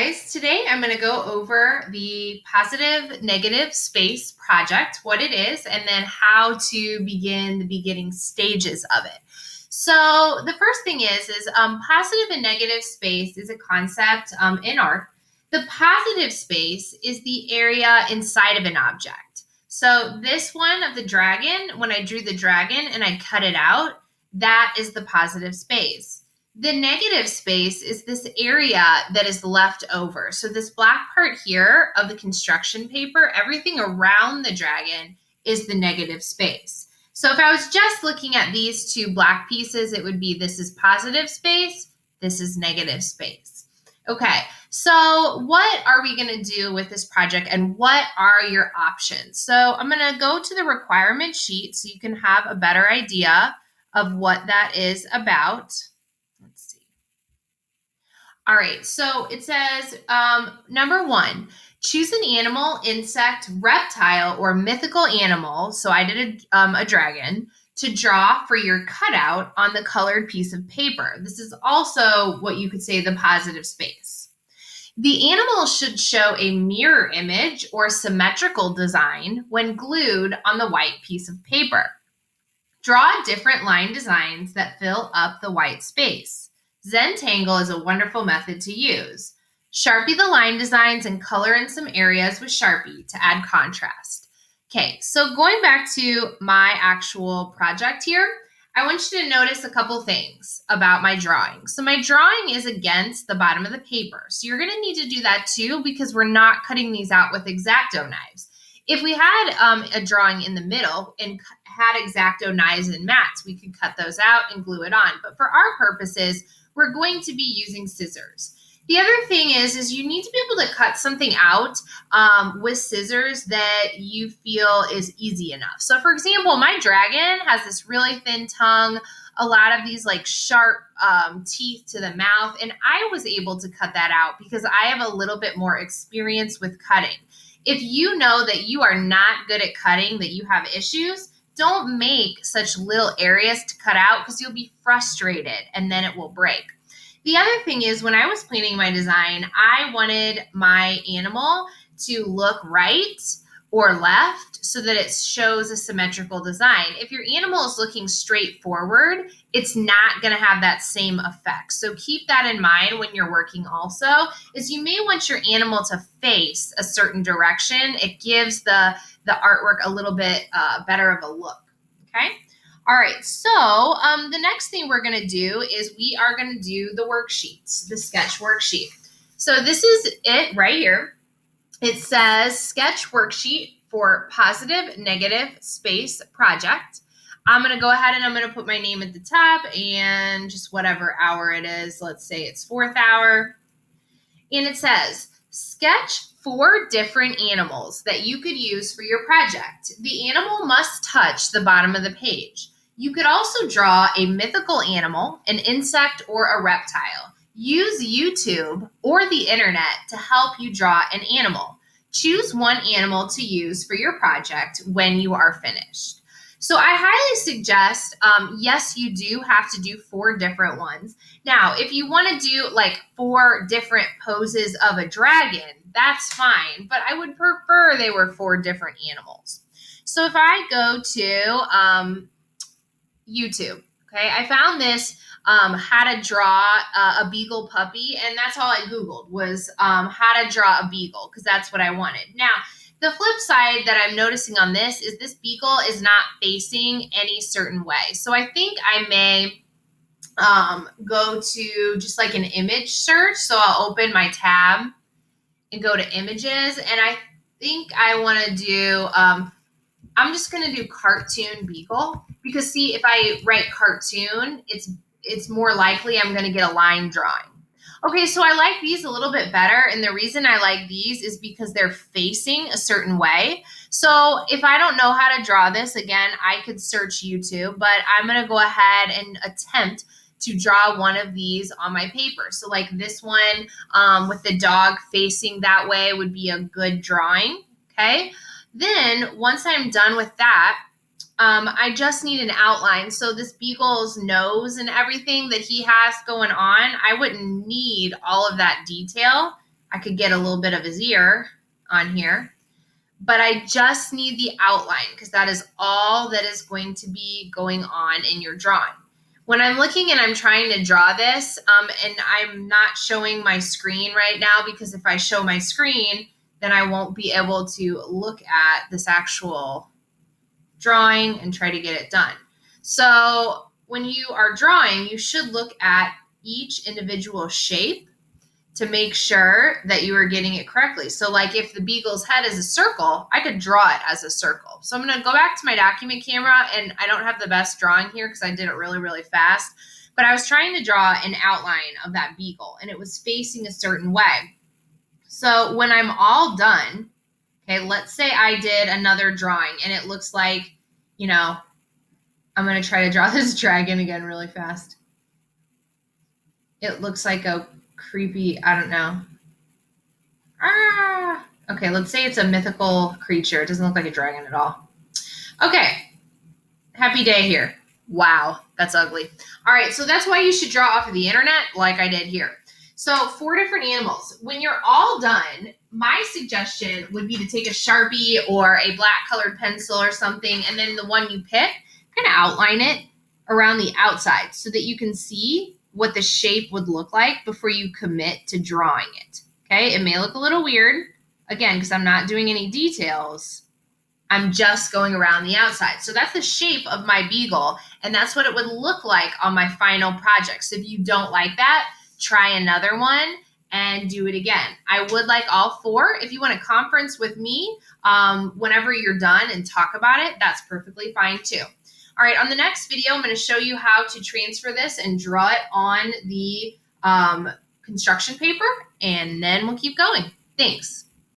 guys, today I'm going to go over the positive negative space project, what it is, and then how to begin the beginning stages of it. So the first thing is positive and negative space is a concept in art. The positive space is the area inside of an object. So this one of the dragon, when I drew the dragon and I cut it out, that is the positive space. The negative space is this area that is left over. So this black part here of the construction paper, everything around the dragon is the negative space. So if I was just looking at these two black pieces, it would be this is positive space, this is negative space. Okay, so what are we going to do with this project and what are your options? So I'm going to go to the requirement sheet so you can have a better idea of what that is about. Let's see. All right, so it says number 1, choose an animal, insect, reptile, or mythical animal. So I did a dragon to draw for your cutout on the colored piece of paper. This is also what you could say the positive space. The animal should show a mirror image or symmetrical design when glued on the white piece of paper. Draw different line designs that fill up the white space. Zentangle is a wonderful method to use. Sharpie the line designs and color in some areas with Sharpie to add contrast. Okay, so going back to my actual project here, I want you to notice a couple things about my drawing. So my drawing is against the bottom of the paper. So you're going to need to do that too because we're not cutting these out with X-Acto knives. If we had a drawing in the middle and had X-Acto knives and mats, we could cut those out and glue it on. But for our purposes, we're going to be using scissors. The other thing is you need to be able to cut something out with scissors that you feel is easy enough. So for example, my dragon has this really thin tongue, a lot of these like sharp teeth to the mouth, and I was able to cut that out because I have a little bit more experience with cutting. If you know that you are not good at cutting, that you have issues, don't make such little areas to cut out because you'll be frustrated and then it will break. The other thing is when I was planning my design, I wanted my animal to look right or left so that it shows a symmetrical design. If your animal is looking straight forward, it's not going to have that same effect. So keep that in mind when you're working also, is you may want your animal to face a certain direction. It gives the artwork a little bit better of a look, okay? All right, so the next thing we're going to do is we are going to do the worksheets, the sketch worksheet. So this is it right here. It says sketch worksheet for positive, negative space project. I'm going to go ahead and I'm going to put my name at the top and just whatever hour it is. Let's say it's 4th hour. And it says sketch 4 different animals that you could use for your project. The animal must touch the bottom of the page. You could also draw a mythical animal, an insect, or a reptile. Use YouTube or the internet to help you draw an animal. Choose one animal to use for your project when you are finished. So I highly suggest, yes, you do have to do 4 different ones. Now, if you want to do like 4 different poses of a dragon, that's fine, but I would prefer they were 4 different animals. So if I go to YouTube, okay, I found this how to draw a Beagle puppy, and that's all I Googled was how to draw a Beagle because that's what I wanted. Now, the flip side that I'm noticing on this is this Beagle is not facing any certain way. So I think I may go to just like an image search. So I'll open my tab and go to images. And I think I want to do, I'm just going to do cartoon Beagle because see, if I write cartoon, it's more likely I'm going to get a line drawing. Okay, so I like these a little bit better, and the reason I like these is because they're facing a certain way. So if I don't know how to draw this, again, I could search YouTube, but I'm going to go ahead and attempt to draw one of these on my paper. So like this one with the dog facing that way would be a good drawing, okay? Then once I'm done with that, I just need an outline. So this Beagle's nose and everything that he has going on, I wouldn't need all of that detail. I could get a little bit of his ear on here, but I just need the outline because that is all that is going to be going on in your drawing. When I'm looking and I'm trying to draw this, and I'm not showing my screen right now because if I show my screen, then I won't be able to look at this actual drawing and try to get it done. So when you are drawing, you should look at each individual shape to make sure that you are getting it correctly. So like if the beagle's head is a circle, I could draw it as a circle. So I'm going to go back to my document camera, and I don't have the best drawing here because I did it really, really fast, but I was trying to draw an outline of that beagle and it was facing a certain way. So when I'm all done, okay, let's say I did another drawing and it looks like, you know, I'm going to try to draw this dragon again really fast. It looks like a creepy, I don't know. Okay, let's say it's a mythical creature. It doesn't look like a dragon at all. Okay, happy day here. Wow, that's ugly. All right, so that's why you should draw off of the internet like I did here. So 4 different animals. When you're all done, my suggestion would be to take a Sharpie or a black colored pencil or something, and then the one you pick, kind of outline it around the outside so that you can see what the shape would look like before you commit to drawing it. Okay, it may look a little weird, again, because I'm not doing any details. I'm just going around the outside. So that's the shape of my beagle, and that's what it would look like on my final project. So if you don't like that, try another one and do it again. I would like all 4. If you want to conference with me whenever you're done and talk about it, that's perfectly fine too. All right, on the next video, I'm going to show you how to transfer this and draw it on the construction paper, and then we'll keep going. Thanks.